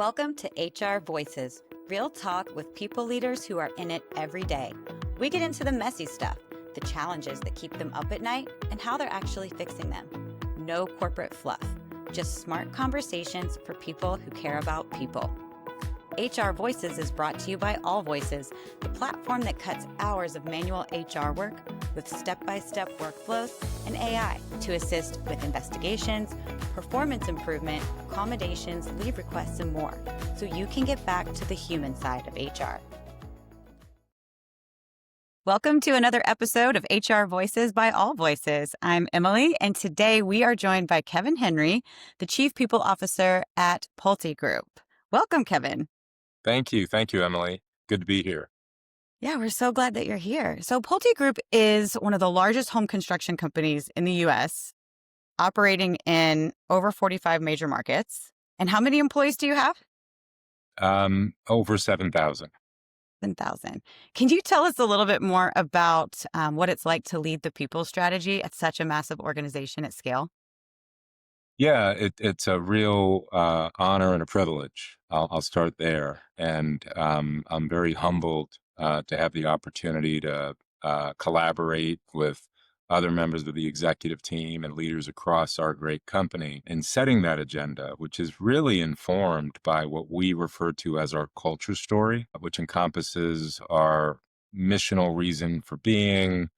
Welcome to HR Voices, real talk with people leaders who are in it every day. We get into the messy stuff, the challenges that keep them up at night, and how they're actually fixing them. No corporate fluff, just smart conversations for people who care about people. HR Voices is brought to you by All Voices, the platform that cuts hours of manual HR work with step-by-step workflows and AI to assist with investigations, performance improvement, accommodations, leave requests, and more, so you can get back to the human side of HR. Welcome to another episode of HR Voices by All Voices. I'm Emily, and today we are joined by Kevin Henry, the Chief People Officer at Pulte Group. Welcome, Kevin. Thank you, Emily. Good to be here. Yeah, we're so glad that you're here. So Pulte Group is one of the largest home construction companies in the U.S., operating in over 45 major markets. And how many employees do you have? Over 7,000. 7,000. Can you tell us a little bit more about what it's like to lead the people strategy at such a massive organization at scale? Yeah, it's a real honor and a privilege. I'll start there. And I'm very humbled to have the opportunity to collaborate with other members of the executive team and leaders across our great company in setting that agenda, which is really informed by what we refer to as our culture story, which encompasses our missional reason for being,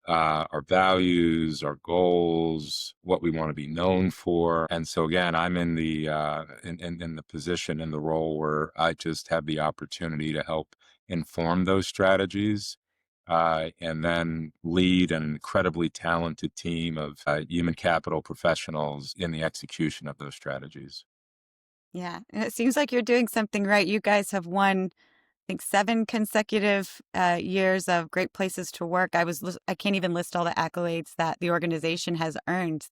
our values, our goals, what we want to be known for. And so again, I'm in the in the position, in the role where I just have the opportunity to help inform those strategies, and then lead an incredibly talented team of human capital professionals in the execution of those strategies. Yeah, and it seems like you're doing something right. You guys have won, I think, 7 consecutive years of great places to work. I can't even list all the accolades that the organization has earned.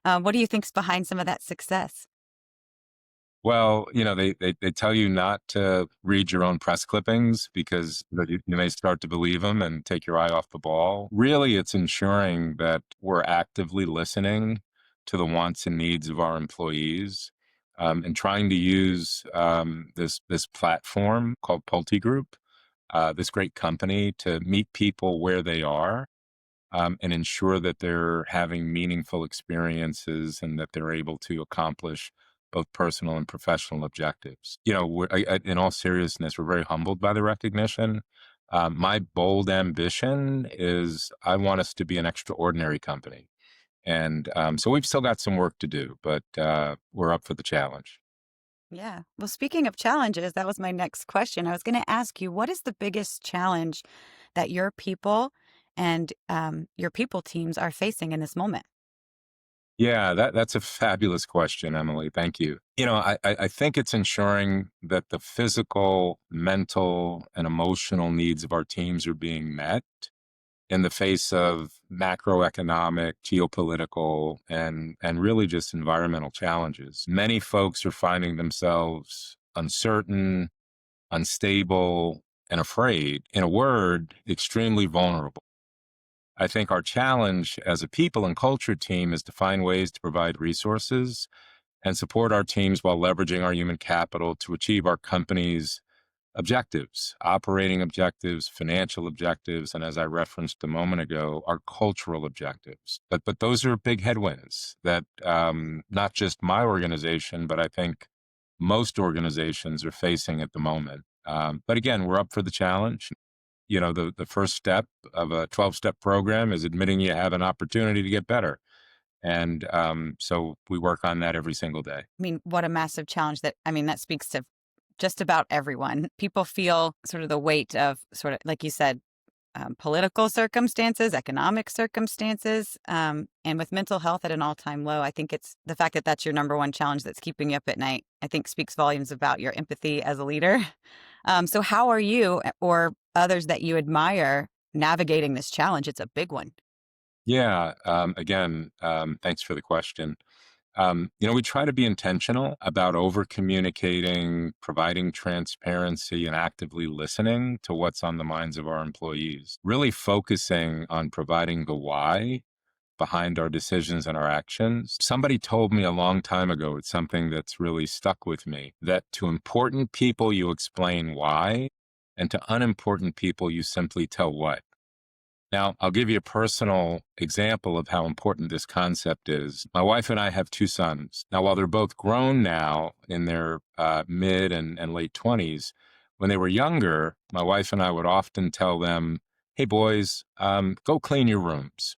What do you think's behind some of that success? Well, they tell you not to read your own press clippings because you may start to believe them and take your eye off the ball. Really, it's ensuring that we're actively listening to the wants and needs of our employees, and trying to use this platform called Pulte Group, this great company, to meet people where they are, and ensure that they're having meaningful experiences and that they're able to accomplish both personal and professional objectives. In all seriousness, we're very humbled by the recognition. My bold ambition is I want us to be an extraordinary company. And so we've still got some work to do, but we're up for the challenge. Yeah. Well, speaking of challenges, that was my next question. I was going to ask you, what is the biggest challenge that your people and your people teams are facing in this moment? Yeah, that's a fabulous question, Emily. Thank you. I think it's ensuring that the physical, mental, and emotional needs of our teams are being met in the face of macroeconomic, geopolitical, and really just environmental challenges. Many folks are finding themselves uncertain, unstable, and afraid. In a word, extremely vulnerable. I think our challenge as a people and culture team is to find ways to provide resources and support our teams while leveraging our human capital to achieve our company's objectives, operating objectives, financial objectives, and as I referenced a moment ago, our cultural objectives. But those are big headwinds that not just my organization, but I think most organizations are facing at the moment. But again, we're up for the challenge. The first step of a 12-step program is admitting you have an opportunity to get better. And so we work on that every single day. I mean, what a massive challenge that speaks to just about everyone. People feel sort of the weight of sort of, like you said, political circumstances, economic circumstances, and with mental health at an all-time low. I think it's the fact that that's your number one challenge that's keeping you up at night, I think speaks volumes about your empathy as a leader. So how are you or others that you admire navigating this challenge? It's a big one. Yeah. Again, thanks for the question. We try to be intentional about over communicating, providing transparency, and actively listening to what's on the minds of our employees. Really focusing on providing the why behind our decisions and our actions. Somebody told me a long time ago, it's something that's really stuck with me, that to important people, you explain why, and to unimportant people, you simply tell what. Now, I'll give you a personal example of how important this concept is. My wife and I have two sons. Now, while they're both grown now in their mid and late 20s, when they were younger, my wife and I would often tell them, hey, boys, go clean your rooms.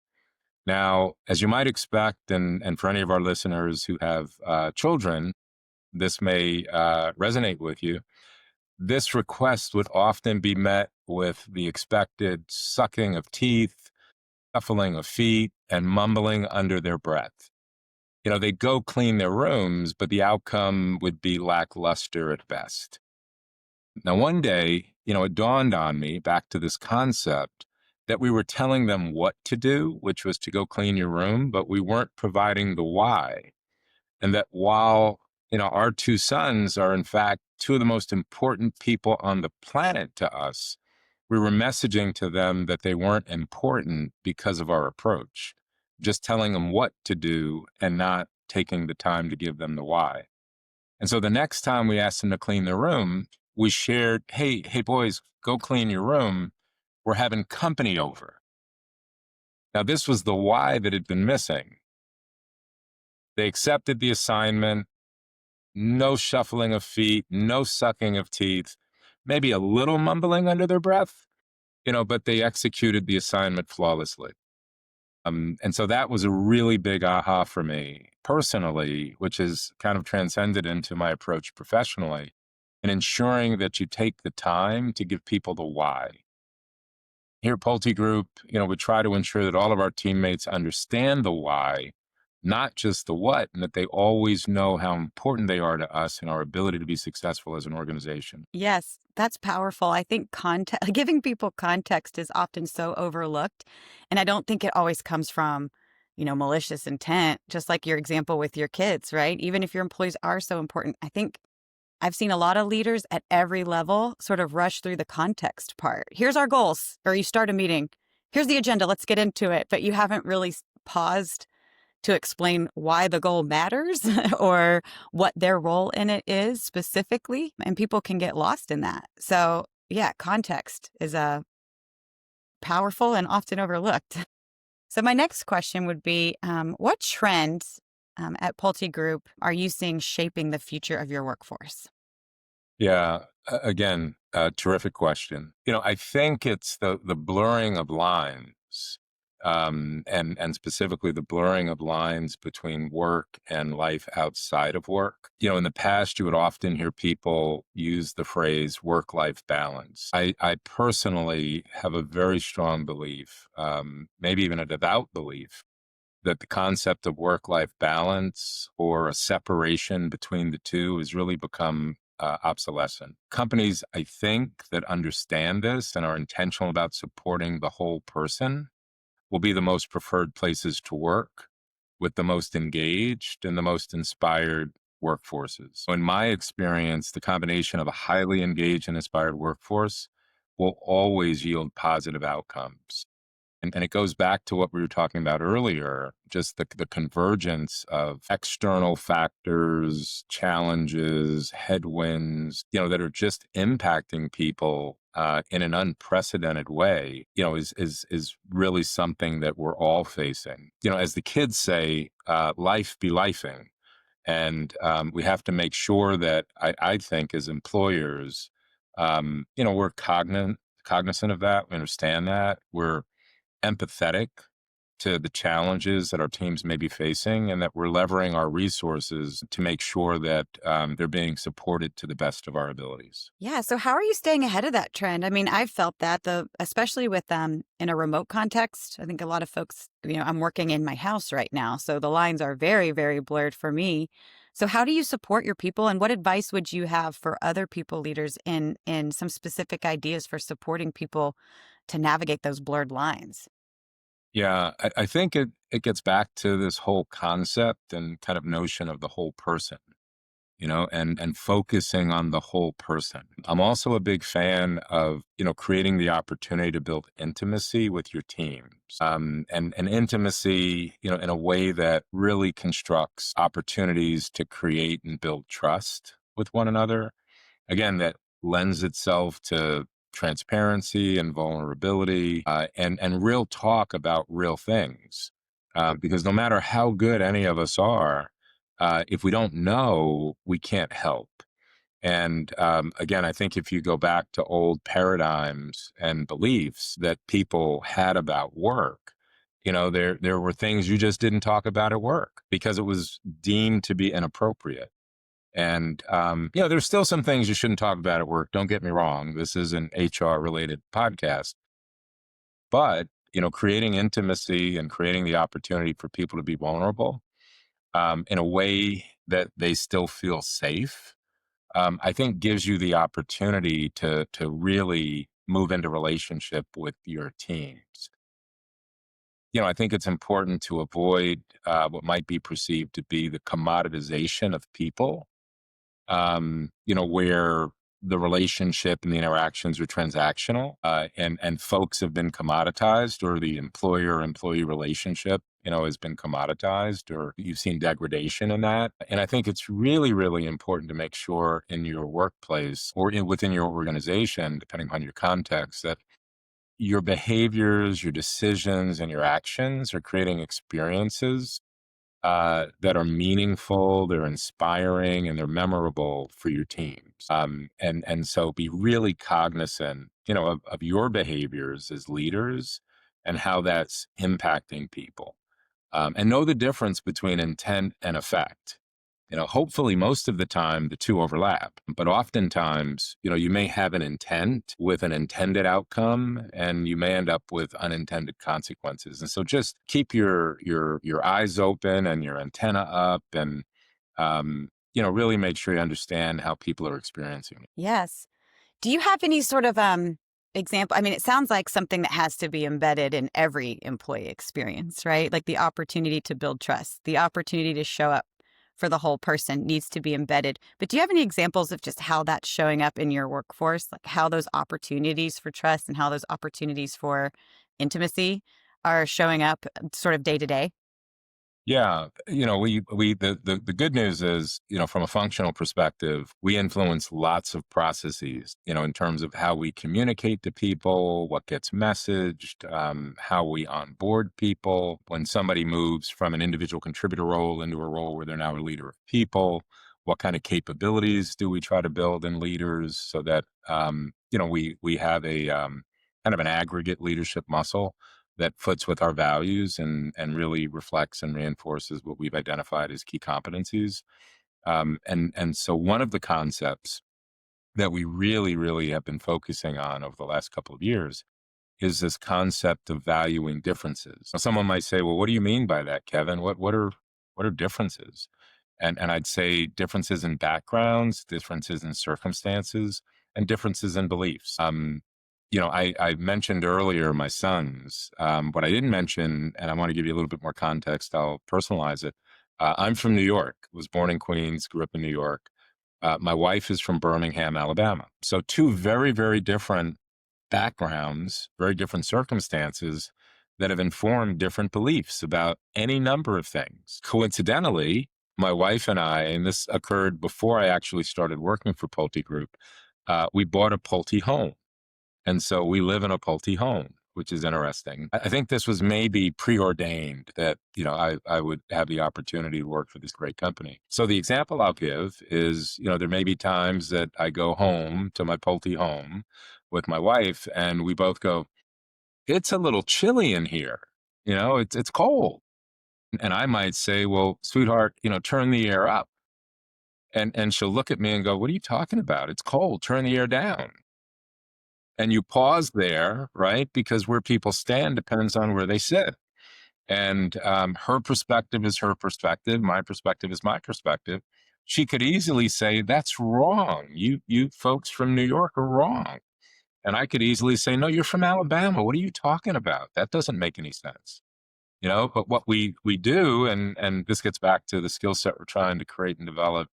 Now, as you might expect, and for any of our listeners who have children, this may resonate with you. This request would often be met with the expected sucking of teeth, shuffling of feet, and mumbling under their breath. They'd go clean their rooms, but the outcome would be lackluster at best. Now, one day, it dawned on me, back to this concept, that we were telling them what to do, which was to go clean your room, but we weren't providing the why. And that while, our two sons are in fact two of the most important people on the planet to us, we were messaging to them that they weren't important because of our approach, just telling them what to do and not taking the time to give them the why. And so the next time we asked them to clean their room, we shared, hey boys, go clean your room. We're having company over. Now, this was the why that had been missing. They accepted the assignment, no shuffling of feet, no sucking of teeth, maybe a little mumbling under their breath, but they executed the assignment flawlessly. And so that was a really big aha for me personally, which is kind of transcended into my approach professionally, and ensuring that you take the time to give people the why. Here at Pulte Group, we try to ensure that all of our teammates understand the why, not just the what, and that they always know how important they are to us and our ability to be successful as an organization. Yes, that's powerful. I think giving people context is often so overlooked. And I don't think it always comes from, malicious intent, just like your example with your kids, right? Even if your employees are so important, I think I've seen a lot of leaders at every level sort of rush through the context part. Here's our goals, or you start a meeting. Here's the agenda. Let's get into it. But you haven't really paused to explain why the goal matters or what their role in it is specifically. And people can get lost in that. So yeah, context is powerful and often overlooked. So my next question would be, what trends at Pulte Group are you seeing shaping the future of your workforce? Yeah, again, terrific question. I think it's the blurring of lines, and specifically the blurring of lines between work and life outside of work. In the past, you would often hear people use the phrase work-life balance. I personally have a very strong belief, maybe even a devout belief, that the concept of work-life balance or a separation between the two has really become obsolescent. Companies, I think, that understand this and are intentional about supporting the whole person will be the most preferred places to work with the most engaged and the most inspired workforces. So in my experience, the combination of a highly engaged and inspired workforce will always yield positive outcomes. And it goes back to what we were talking about earlier, just the convergence of external factors, challenges, headwinds, that are just impacting people in an unprecedented way, is really something that we're all facing. As the kids say, life be lifing. And we have to make sure that I think as employers, we're cognizant of that. We understand that. We're empathetic to the challenges that our teams may be facing, and that we're leveraging our resources to make sure that they're being supported to the best of our abilities. Yeah. So how are you staying ahead of that trend? I mean, I've felt that especially with in a remote context. I think a lot of folks, I'm working in my house right now, so the lines are very, very blurred for me. So how do you support your people, and what advice would you have for other people leaders in some specific ideas for supporting people to navigate those blurred lines? Yeah, I think it gets back to this whole concept and kind of notion of the whole person. and focusing on the whole person. I'm also a big fan of, creating the opportunity to build intimacy with your teams. And intimacy, in a way that really constructs opportunities to create and build trust with one another. Again, that lends itself to transparency and vulnerability, and real talk about real things. Because no matter how good any of us are, if we don't know, we can't help. And again, I think if you go back to old paradigms and beliefs that people had about work, there were things you just didn't talk about at work because it was deemed to be inappropriate. And there's still some things you shouldn't talk about at work. Don't get me wrong. This is an HR related podcast, but creating intimacy and creating the opportunity for people to be vulnerable in a way that they still feel safe, I think gives you the opportunity to really move into relationship with your teams. I think it's important to avoid what might be perceived to be the commoditization of people, where the relationship and the interactions are transactional, and folks have been commoditized, or the employer-employee relationship, has been commoditized, or you've seen degradation in that. And I think it's really, really important to make sure in your workplace or within your organization, depending on your context, that your behaviors, your decisions, and your actions are creating experiences that are meaningful, they're inspiring, and they're memorable for your teams. And so be really cognizant, of your behaviors as leaders and how that's impacting people. And know the difference between intent and effect. Hopefully most of the time the two overlap, but oftentimes, you may have an intent with an intended outcome, and you may end up with unintended consequences. And so just keep your eyes open and your antenna up, and really make sure you understand how people are experiencing it. Yes. Do you have any sort of example? I mean, it sounds like something that has to be embedded in every employee experience, right? Like the opportunity to build trust, the opportunity to show up for the whole person needs to be embedded. But do you have any examples of just how that's showing up in your workforce? Like how those opportunities for trust and how those opportunities for intimacy are showing up sort of day to day? Yeah, the good news is, from a functional perspective, we influence lots of processes, in terms of how we communicate to people, what gets messaged, how we onboard people. When somebody moves from an individual contributor role into a role where they're now a leader of people, what kind of capabilities do we try to build in leaders so that we have a kind of an aggregate leadership muscle that fits with our values and really reflects and reinforces what we've identified as key competencies. And so one of the concepts that we really, really have been focusing on over the last couple of years is this concept of valuing differences. Now, someone might say, "Well, what do you mean by that, Kevin? What are differences?" And I'd say differences in backgrounds, differences in circumstances, and differences in beliefs. I mentioned earlier my sons. What I didn't mention, and I want to give you a little bit more context, I'll personalize it. I'm from New York, was born in Queens, grew up in New York. My wife is from Birmingham, Alabama. So two very, very different backgrounds, very different circumstances that have informed different beliefs about any number of things. Coincidentally, my wife and I, and this occurred before I actually started working for Pulte Group, we bought a Pulte home. And so we live in a Pulte home, which is interesting. I think this was maybe preordained that, I would have the opportunity to work for this great company. So the example I'll give is, there may be times that I go home to my Pulte home with my wife and we both go, "It's a little chilly in here. It's cold." And I might say, "Well, sweetheart, turn the air up." And she'll look at me and go, "What are you talking about? It's cold. Turn the air down." And you pause there, right? Because where people stand depends on where they sit. And her perspective is her perspective. My perspective is my perspective. She could easily say, "That's wrong. You folks from New York are wrong." And I could easily say, "No, you're from Alabama. What are you talking about? That doesn't make any sense." But what we do, and this gets back to the skill set we're trying to create and develop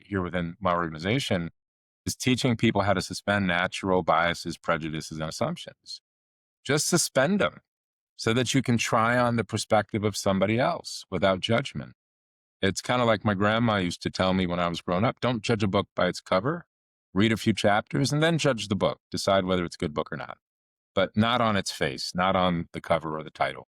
here within my organization, is teaching people how to suspend natural biases, prejudices, and assumptions. Just suspend them so that you can try on the perspective of somebody else without judgment. It's kind of like my grandma used to tell me when I was growing up: don't judge a book by its cover, read a few chapters, and then judge the book, decide whether it's a good book or not, but not on its face, not on the cover or the title.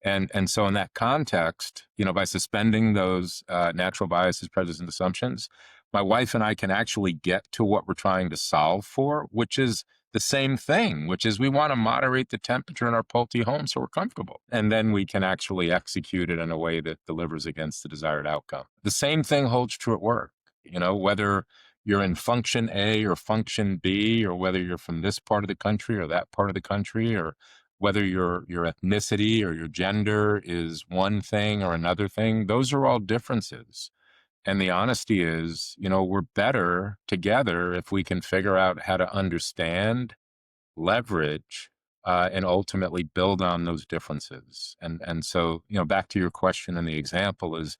And so in that context, by suspending those natural biases, prejudices, and assumptions, my wife and I can actually get to what we're trying to solve for, which is the same thing, which is we want to moderate the temperature in our Pulte home so we're comfortable. And then we can actually execute it in a way that delivers against the desired outcome. The same thing holds true at work. Whether you're in function A or function B, or whether you're from this part of the country or that part of the country, or whether your ethnicity or your gender is one thing or another thing, those are all differences. And the honesty is, we're better together if we can figure out how to understand, leverage, and ultimately build on those differences. And so, back to your question, and the example is,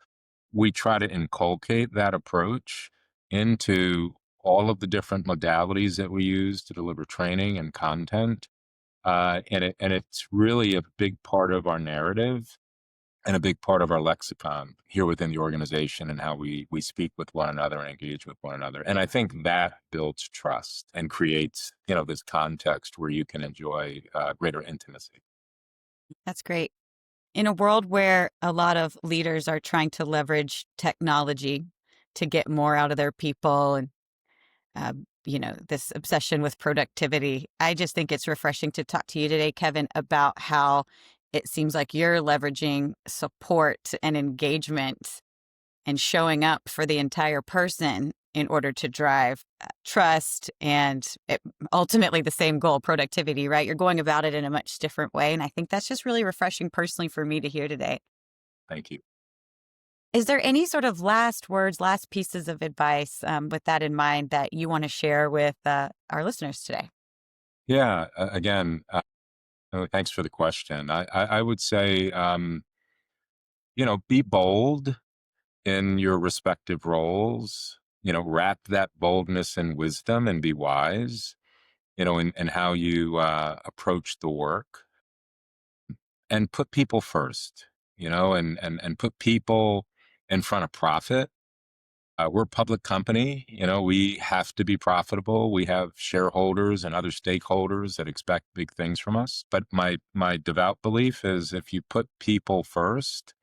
we try to inculcate that approach into all of the different modalities that we use to deliver training and content. And it's really a big part of our narrative and a big part of our lexicon here within the organization, and how we speak with one another and engage with one another. And I think that builds trust and creates, this context where you can enjoy greater intimacy. That's great. In a world where a lot of leaders are trying to leverage technology to get more out of their people, and this obsession with productivity, I just think it's refreshing to talk to you today, Kevin, about how it seems like you're leveraging support and engagement and showing up for the entire person in order to drive trust and ultimately the same goal, productivity, right? You're going about it in a much different way. And I think that's just really refreshing personally for me to hear today. Thank you. Is there any sort of last words, last pieces of advice with that in mind that you want to share with our listeners today? Yeah. Again, thanks for the question. I would say, be bold in your respective roles. Wrap that boldness in wisdom and be wise, in how you approach the work, and put people first, and put people in front of profit. We're a public company. We have to be profitable. We have shareholders and other stakeholders that expect big things from us. But my devout belief is, if you put people first,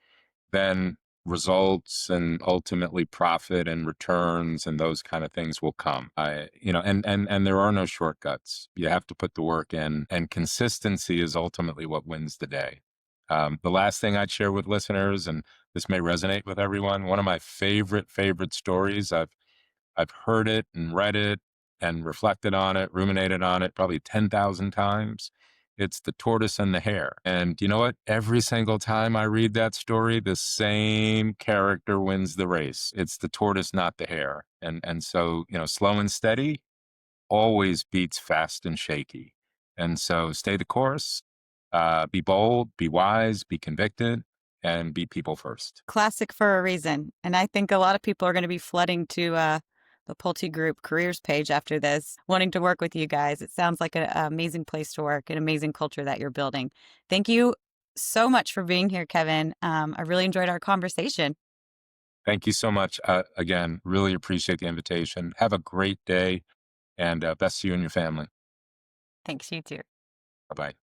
then results and ultimately profit and returns and those kind of things will come. And there are no shortcuts. You have to put the work in, and consistency is ultimately what wins the day. The last thing I'd share with listeners, and this may resonate with everyone, one of my favorite stories, I've heard it and read it and reflected on it, ruminated on it probably 10,000 times. It's the tortoise and the hare. And you know what? Every single time I read that story, the same character wins the race. It's the tortoise, not the hare. And so, slow and steady always beats fast and shaky. And so stay the course, be bold, be wise, be convicted, and be people first. Classic for a reason. And I think a lot of people are going to be flooding to the Pulte Group careers page after this, wanting to work with you guys. It sounds like an amazing place to work, an amazing culture that you're building. Thank you so much for being here, Kevin. I really enjoyed our conversation. Thank you so much. Again, really appreciate the invitation. Have a great day, and best to you and your family. Thanks, you too. Bye bye.